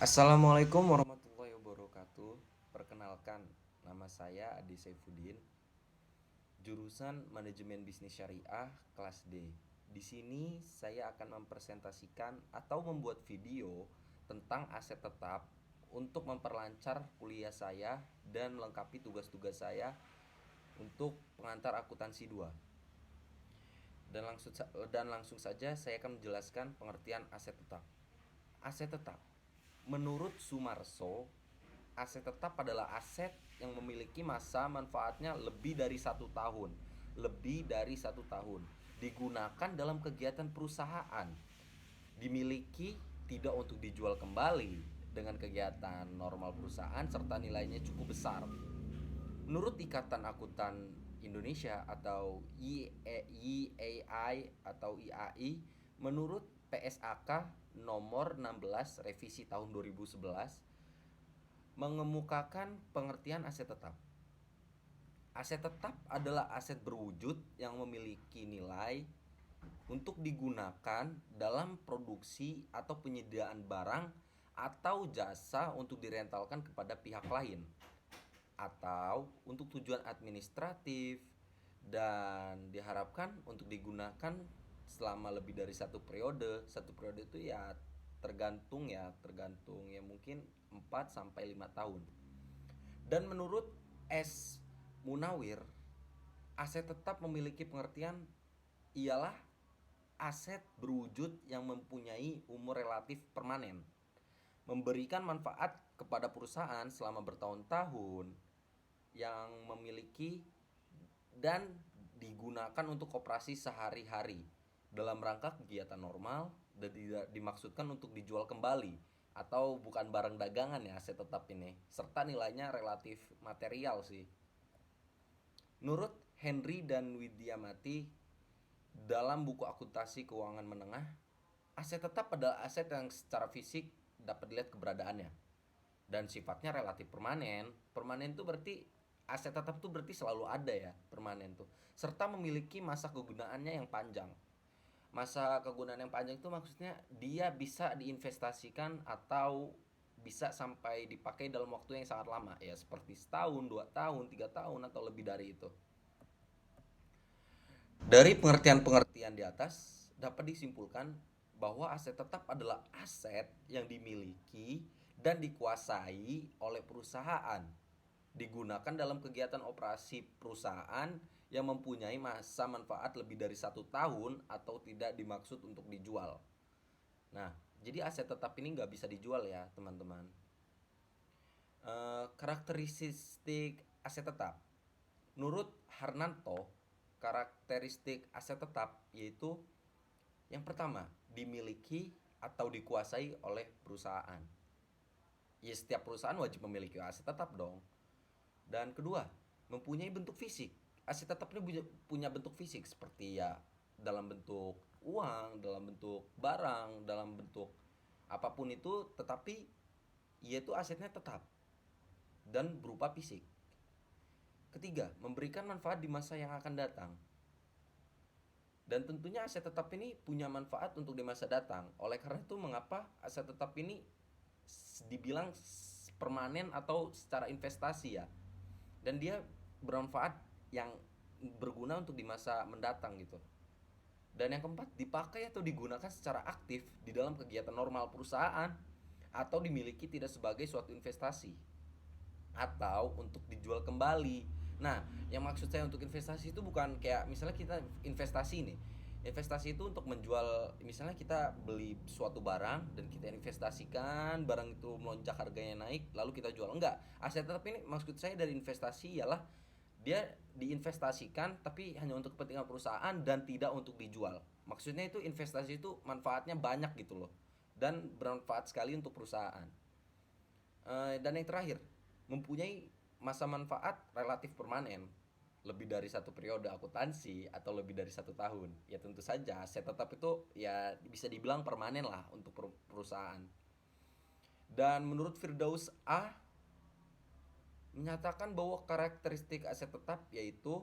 Assalamualaikum warahmatullahi wabarakatuh. Perkenalkan, nama saya Adi Saifuddin, jurusan Manajemen Bisnis Syariah kelas D. Di sini saya akan mempresentasikan atau membuat video tentang aset tetap untuk memperlancar kuliah saya dan melengkapi tugas-tugas saya untuk pengantar akuntansi 2. Dan langsung saja saya akan menjelaskan pengertian aset tetap. Aset tetap menurut Sumarso, aset tetap adalah aset yang memiliki masa manfaatnya lebih dari 1 tahun. Lebih dari 1 tahun. Digunakan dalam kegiatan perusahaan. Dimiliki tidak untuk dijual kembali dengan kegiatan normal perusahaan serta nilainya cukup besar. Menurut Ikatan Akuntan Indonesia atau IAI atau IAI, menurut PSAK nomor 16 revisi tahun 2011 mengemukakan pengertian aset tetap. Aset tetap adalah aset berwujud yang memiliki nilai untuk digunakan dalam produksi atau penyediaan barang atau jasa untuk direntalkan kepada pihak lain atau untuk tujuan administratif dan diharapkan untuk digunakan selama lebih dari satu periode. Satu periode itu ya tergantung ya mungkin 4 sampai 5 tahun. Dan menurut S. Munawir, aset tetap memiliki pengertian ialah aset berwujud yang mempunyai umur relatif permanen, memberikan manfaat kepada perusahaan selama bertahun-tahun, yang memiliki dan digunakan untuk operasi sehari-hari dalam rangka kegiatan normal dan tidak dimaksudkan untuk dijual kembali atau bukan barang dagangan ya aset tetap ini, serta nilainya relatif material sih. Menurut Henry dan Widyamati dalam buku Akuntansi Keuangan Menengah, aset tetap adalah aset yang secara fisik dapat dilihat keberadaannya dan sifatnya relatif permanen. Permanen itu berarti aset tetap itu berarti selalu ada ya, permanen tuh. Serta memiliki masa kegunaannya yang panjang. Masa kegunaan yang panjang itu maksudnya dia bisa diinvestasikan atau bisa sampai dipakai dalam waktu yang sangat lama ya, seperti setahun, 2 tahun, 3 tahun atau lebih dari itu. Dari pengertian-pengertian di atas dapat disimpulkan bahwa aset tetap adalah aset yang dimiliki dan dikuasai oleh perusahaan, digunakan dalam kegiatan operasi perusahaan yang mempunyai masa manfaat lebih dari 1 tahun atau tidak dimaksud untuk dijual. Nah, jadi aset tetap ini nggak bisa dijual ya teman-teman. Karakteristik aset tetap. Menurut Harnanto, karakteristik aset tetap yaitu yang pertama, dimiliki atau dikuasai oleh perusahaan. Ya setiap perusahaan wajib memiliki aset tetap dong. Dan kedua, mempunyai bentuk fisik. Aset tetap ini punya bentuk fisik seperti ya dalam bentuk uang, dalam bentuk barang, dalam bentuk apapun itu, tetapi yaitu asetnya tetap dan berupa fisik. Ketiga, memberikan manfaat di masa yang akan datang. Dan tentunya aset tetap ini punya manfaat untuk di masa datang. Oleh karena itu mengapa aset tetap ini dibilang permanen atau secara investasi ya. Dan dia bermanfaat yang berguna untuk di masa mendatang gitu. Dan yang keempat, dipakai atau digunakan secara aktif di dalam kegiatan normal perusahaan atau dimiliki tidak sebagai suatu investasi atau untuk dijual kembali. Nah, yang maksud saya untuk investasi itu bukan kayak misalnya kita investasi nih. Investasi itu untuk menjual, misalnya kita beli suatu barang dan kita investasikan, barang itu melonjak harganya naik, lalu kita jual. Enggak, aset tetap ini maksud saya dari investasi ialah dia diinvestasikan tapi hanya untuk kepentingan perusahaan dan tidak untuk dijual. Maksudnya itu investasi itu manfaatnya banyak gitu loh dan bermanfaat sekali untuk perusahaan. Dan yang terakhir, mempunyai masa manfaat relatif permanen lebih dari satu periode akuntansi atau lebih dari 1 tahun. Ya tentu saja aset tetap itu ya bisa dibilang permanen lah untuk perusahaan. Dan menurut Firdaus A menyatakan bahwa karakteristik aset tetap yaitu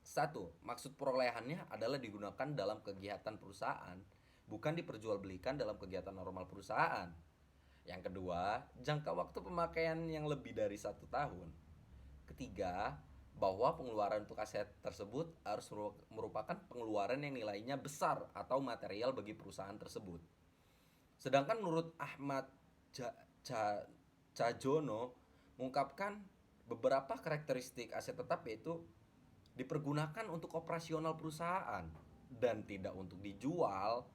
satu, maksud perolehannya adalah digunakan dalam kegiatan perusahaan, bukan diperjualbelikan dalam kegiatan normal perusahaan. Yang kedua, jangka waktu pemakaian yang lebih dari 1 tahun. Ketiga, bahwa pengeluaran untuk aset tersebut harus merupakan pengeluaran yang nilainya besar atau material bagi perusahaan tersebut. Sedangkan menurut Ahmad Ja- Ca- Cajono mengungkapkan beberapa karakteristik aset tetap, yaitu dipergunakan untuk operasional perusahaan dan tidak untuk dijual,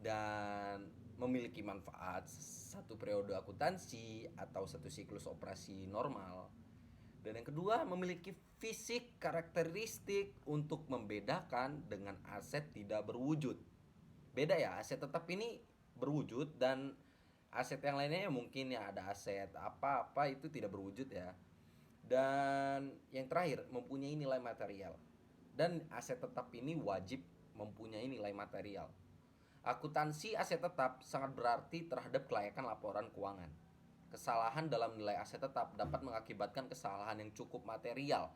dan memiliki manfaat satu periode akuntansi atau satu siklus operasi normal. Dan yang kedua, memiliki fisik karakteristik untuk membedakan dengan aset tidak berwujud. Beda ya, aset tetap ini berwujud, dan aset yang lainnya ya mungkin ya ada aset apa-apa itu tidak berwujud ya. Dan yang terakhir, mempunyai nilai material. Dan aset tetap ini wajib mempunyai nilai material. Akuntansi aset tetap sangat berarti terhadap kelayakan laporan keuangan. Kesalahan dalam nilai aset tetap dapat mengakibatkan kesalahan yang cukup material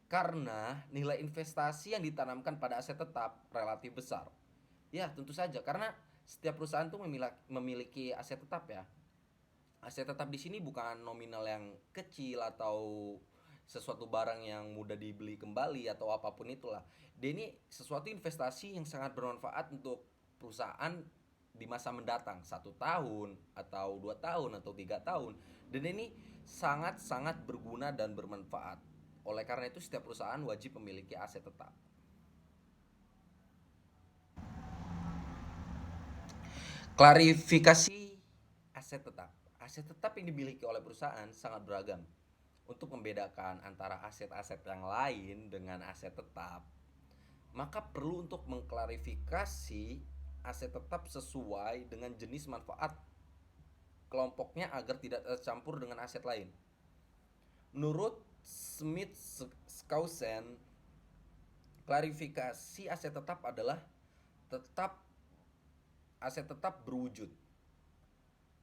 karena nilai investasi yang ditanamkan pada aset tetap relatif besar. Ya, tentu saja karena setiap perusahaan tuh memiliki aset tetap ya. Aset tetap di sini bukan nominal yang kecil atau sesuatu barang yang mudah dibeli kembali atau apapun itulah. Dia ini sesuatu investasi yang sangat bermanfaat untuk perusahaan di masa mendatang, 1 tahun atau 2 tahun atau 3 tahun. Dan ini sangat sangat berguna dan bermanfaat. Oleh karena itu setiap perusahaan wajib memiliki aset tetap. Klarifikasi aset tetap. Aset tetap yang dimiliki oleh perusahaan sangat beragam. Untuk membedakan antara aset-aset yang lain dengan aset tetap, maka perlu untuk mengklarifikasi aset tetap sesuai dengan jenis manfaat kelompoknya agar tidak tercampur dengan aset lain. Menurut Smith Skousen, klarifikasi aset tetap adalah tetap aset tetap berwujud.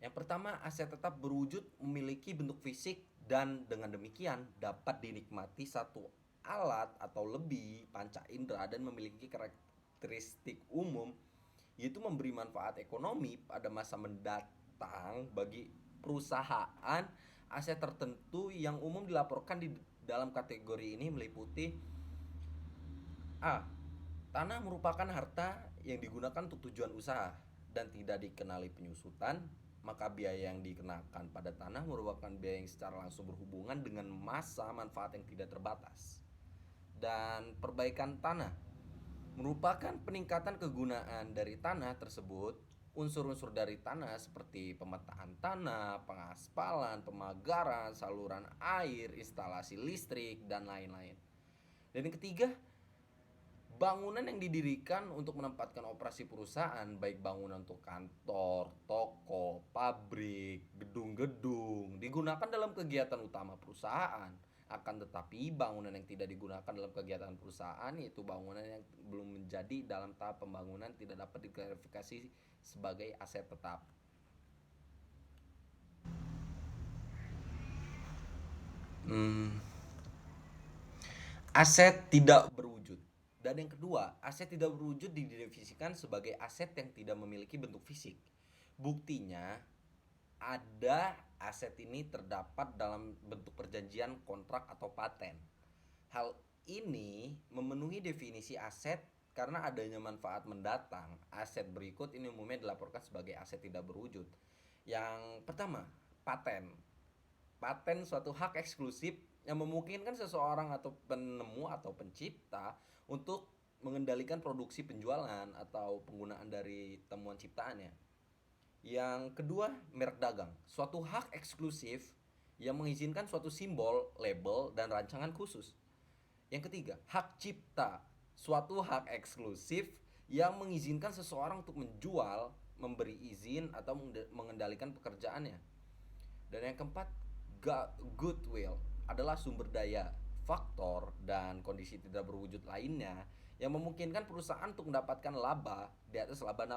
Yang pertama, aset tetap berwujud memiliki bentuk fisik dan dengan demikian dapat dinikmati satu alat atau lebih panca indera dan memiliki karakteristik umum, yaitu memberi manfaat ekonomi pada masa mendatang bagi perusahaan. Aset tertentu yang umum dilaporkan di dalam kategori ini meliputi: A. Tanah merupakan harta yang digunakan untuk tujuan usaha dan tidak dikenali penyusutan, maka biaya yang dikenakan pada tanah merupakan biaya yang secara langsung berhubungan dengan masa manfaat yang tidak terbatas. Dan perbaikan tanah merupakan peningkatan kegunaan dari tanah tersebut. Unsur-unsur dari tanah seperti pemetaan tanah, pengaspalan, pemagaran, saluran air, instalasi listrik, dan lain-lain. Dan yang ketiga, bangunan yang didirikan untuk menempatkan operasi perusahaan, baik bangunan untuk kantor, toko, pabrik, gedung-gedung, digunakan dalam kegiatan utama perusahaan. Akan tetapi bangunan yang tidak digunakan dalam kegiatan perusahaan, yaitu bangunan yang belum menjadi dalam tahap pembangunan, tidak dapat diklarifikasi sebagai aset tetap. Hmm, Aset tidak berwujud. Dan yang kedua, aset tidak berwujud didefinisikan sebagai aset yang tidak memiliki bentuk fisik. Buktinya, ada aset ini terdapat dalam bentuk perjanjian kontrak atau paten. Hal ini memenuhi definisi aset karena adanya manfaat mendatang. Aset berikut ini umumnya dilaporkan sebagai aset tidak berwujud. Yang pertama, paten. Paten suatu hak eksklusif yang memungkinkan seseorang atau penemu atau pencipta untuk mengendalikan produksi, penjualan, atau penggunaan dari temuan ciptaannya. Yang kedua, merek dagang. Suatu hak eksklusif yang mengizinkan suatu simbol, label, dan rancangan khusus. Yang ketiga, hak cipta. Suatu hak eksklusif yang mengizinkan seseorang untuk menjual, memberi izin, atau mengendalikan pekerjaannya. Dan yang keempat, goodwill adalah sumber daya, faktor, dan kondisi tidak berwujud lainnya yang memungkinkan perusahaan untuk mendapatkan laba di atas laba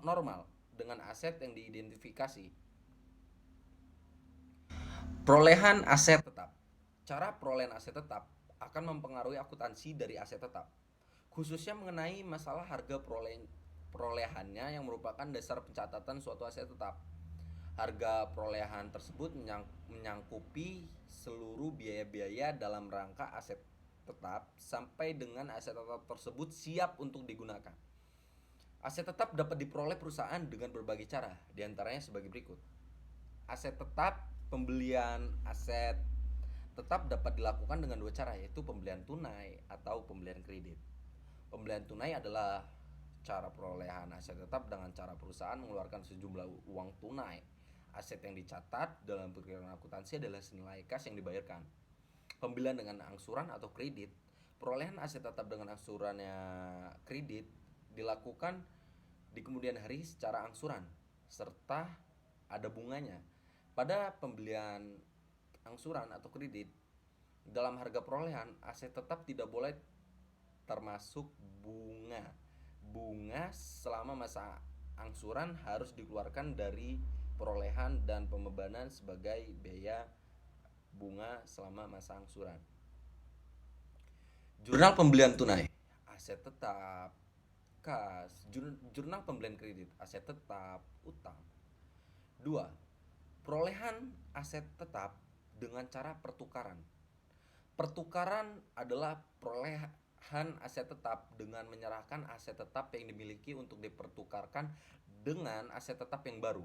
normal dengan aset yang diidentifikasi. Perolehan aset tetap. Cara perolehan aset tetap akan mempengaruhi akuntansi dari aset tetap, khususnya mengenai masalah harga perolehannya yang merupakan dasar pencatatan suatu aset tetap. Harga perolehan tersebut menyangkupi seluruh biaya-biaya dalam rangka aset tetap sampai dengan aset tetap tersebut siap untuk digunakan. Aset tetap dapat diperoleh perusahaan dengan berbagai cara, diantaranya sebagai berikut. Aset tetap, pembelian aset tetap dapat dilakukan dengan dua cara, yaitu pembelian tunai atau pembelian kredit. Pembelian tunai adalah cara perolehan aset tetap dengan cara perusahaan mengeluarkan sejumlah uang tunai. Aset yang dicatat dalam perkiraan akuntansi adalah senilai kas yang dibayarkan. Pembelian dengan angsuran atau kredit, perolehan aset tetap dengan angsurannya kredit dilakukan di kemudian hari secara angsuran serta ada bunganya. Pada pembelian angsuran atau kredit, dalam harga perolehan aset tetap tidak boleh termasuk bunga. Bunga selama masa angsuran harus dikeluarkan dari perolehan dan pembebanan sebagai biaya bunga selama masa angsuran. Jurnal pembelian tunai, aset tetap, kas. Jurnal pembelian kredit, aset tetap, utang. 2. Perolehan aset tetap dengan cara pertukaran. Pertukaran adalah perolehan aset tetap dengan menyerahkan aset tetap yang dimiliki untuk dipertukarkan dengan aset tetap yang baru.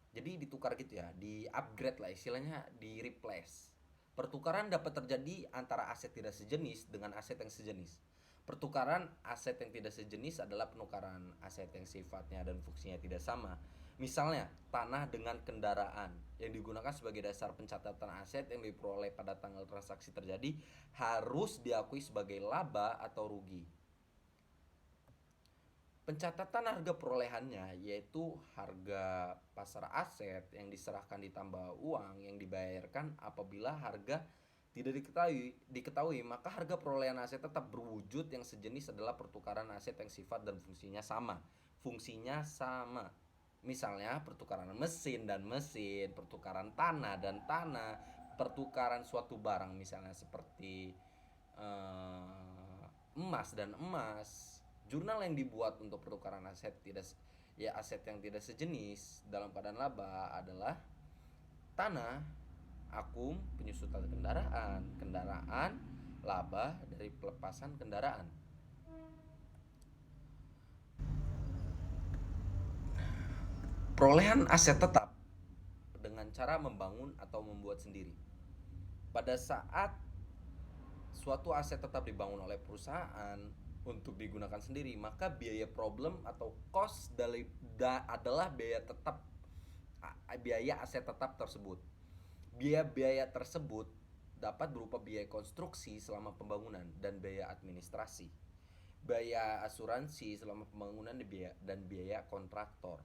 Jadi ditukar gitu ya, di upgrade lah istilahnya, di replace. Pertukaran dapat terjadi antara aset tidak sejenis dengan aset yang sejenis. Pertukaran aset yang tidak sejenis adalah penukaran aset yang sifatnya dan fungsinya tidak sama. Misalnya, tanah dengan kendaraan yang digunakan sebagai dasar pencatatan aset yang diperoleh pada tanggal transaksi terjadi harus diakui sebagai laba atau rugi. Pencatatan harga perolehannya yaitu harga pasar aset yang diserahkan ditambah uang yang dibayarkan apabila harga tidak diketahui, maka harga perolehan aset tetap berwujud yang sejenis adalah pertukaran aset yang sifat dan fungsinya sama. Fungsinya sama. Misalnya pertukaran mesin dan mesin, pertukaran tanah dan tanah, pertukaran suatu barang misalnya seperti emas dan emas. Jurnal yang dibuat untuk pertukaran aset aset yang tidak sejenis dalam keadaan laba adalah tanah, akum, penyusutan kendaraan, laba dari pelepasan kendaraan. Perolehan aset tetap dengan cara membangun atau membuat sendiri. Pada saat suatu aset tetap dibangun oleh perusahaan untuk digunakan sendiri, maka biaya problem atau cost adalah biaya aset tetap tersebut. Biaya tersebut dapat berupa biaya konstruksi selama pembangunan dan biaya administrasi, biaya asuransi selama pembangunan dan biaya kontraktor.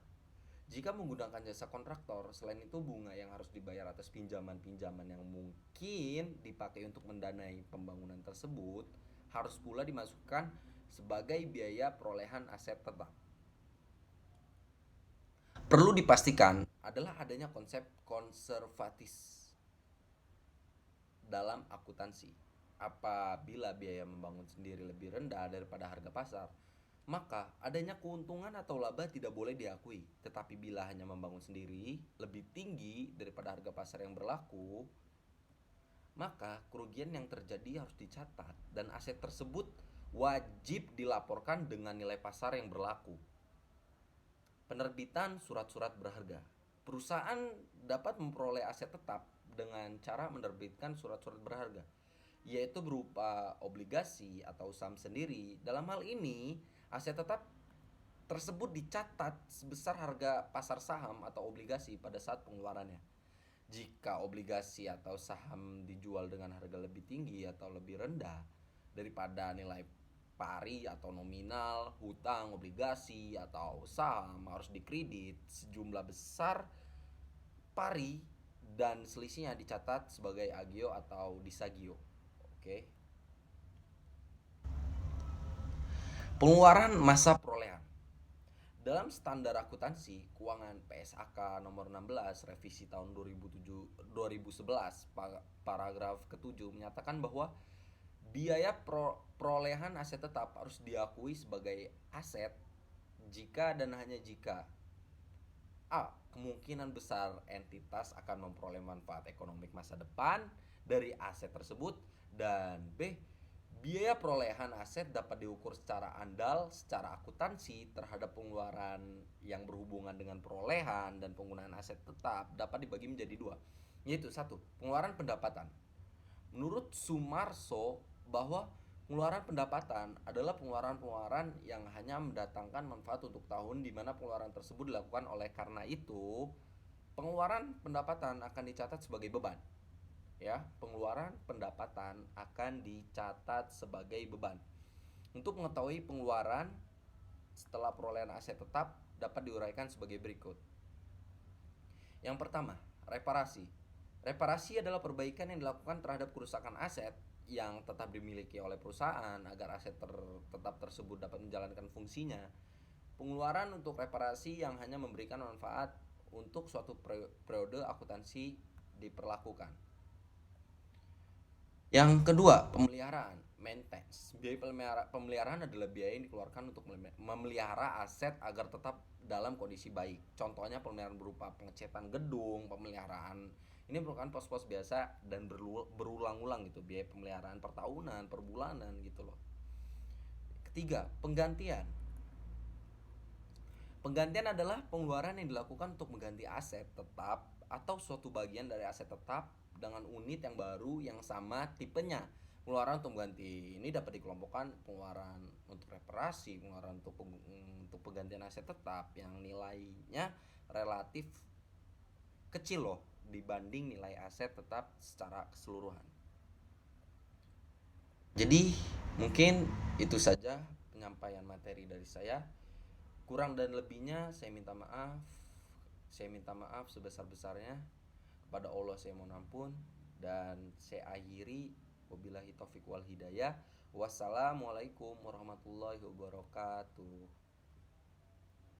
Jika menggunakan jasa kontraktor, selain itu bunga yang harus dibayar atas pinjaman-pinjaman yang mungkin dipakai untuk mendanai pembangunan tersebut harus pula dimasukkan sebagai biaya perolehan aset tetap. Perlu dipastikan adalah adanya konsep konservatis dalam akuntansi. Apabila biaya membangun sendiri lebih rendah daripada harga pasar, maka adanya keuntungan atau laba tidak boleh diakui. Tetapi bila hanya membangun sendiri lebih tinggi daripada harga pasar yang berlaku, maka kerugian yang terjadi harus dicatat dan aset tersebut wajib dilaporkan dengan nilai pasar yang berlaku. Penerbitan surat-surat berharga. Perusahaan dapat memperoleh aset tetap dengan cara menerbitkan surat-surat berharga, yaitu berupa obligasi atau saham sendiri. Dalam hal ini, aset tetap tersebut dicatat sebesar harga pasar saham atau obligasi pada saat pengeluarannya. Jika obligasi atau saham dijual dengan harga lebih tinggi atau lebih rendah daripada nilai pari atau nominal hutang obligasi atau saham, harus dikredit sejumlah besar pari dan selisihnya dicatat sebagai agio atau disagio. Oke. Pengeluaran masa perolehan. Dalam standar akuntansi keuangan PSAK nomor 16 revisi tahun 2011 paragraf ke-7 menyatakan bahwa biaya perolehan aset tetap harus diakui sebagai aset jika dan hanya jika A. kemungkinan besar entitas akan memperoleh manfaat ekonomi masa depan dari aset tersebut. Dan B, biaya perolehan aset dapat diukur secara andal, secara akuntansi terhadap pengeluaran yang berhubungan dengan perolehan dan penggunaan aset tetap dapat dibagi menjadi dua, yaitu satu, pengeluaran pendapatan. Menurut Sumarso, bahwa pengeluaran pendapatan adalah pengeluaran-pengeluaran yang hanya mendatangkan manfaat untuk tahun di mana pengeluaran tersebut dilakukan. Oleh karena itu, pengeluaran pendapatan akan dicatat sebagai beban. Ya, pengeluaran pendapatan akan dicatat sebagai beban. Untuk mengetahui pengeluaran setelah perolehan aset tetap dapat diuraikan sebagai berikut. Yang pertama, reparasi. Reparasi adalah perbaikan yang dilakukan terhadap kerusakan aset yang tetap dimiliki oleh perusahaan agar aset tetap tersebut dapat menjalankan fungsinya. Pengeluaran untuk reparasi yang hanya memberikan manfaat untuk suatu periode akuntansi diperlakukan. Yang kedua, pemeliharaan, maintenance. Biaya pemeliharaan adalah biaya yang dikeluarkan untuk memelihara aset agar tetap dalam kondisi baik. Contohnya pemeliharaan berupa pengecatan gedung, pemeliharaan. Ini merupakan pos-pos biasa dan berulang-ulang gitu, biaya pemeliharaan per tahunan, per bulanan gitu loh. Ketiga, penggantian. Penggantian adalah pengeluaran yang dilakukan untuk mengganti aset tetap atau suatu bagian dari aset tetap dengan unit yang baru yang sama tipenya. Pengeluaran untuk mengganti ini dapat dikelompokkan pengeluaran untuk reparasi, pengeluaran untuk penggantian aset tetap yang nilainya relatif kecil loh dibanding nilai aset tetap secara keseluruhan. Jadi mungkin itu saja penyampaian materi dari saya. Kurang dan lebihnya saya minta maaf. Saya minta maaf sebesar-besarnya. Kepada Allah saya mohon ampun. Dan saya akhiri, wabillahi taufiq wal hidayah. Wassalamualaikum warahmatullahi wabarakatuh.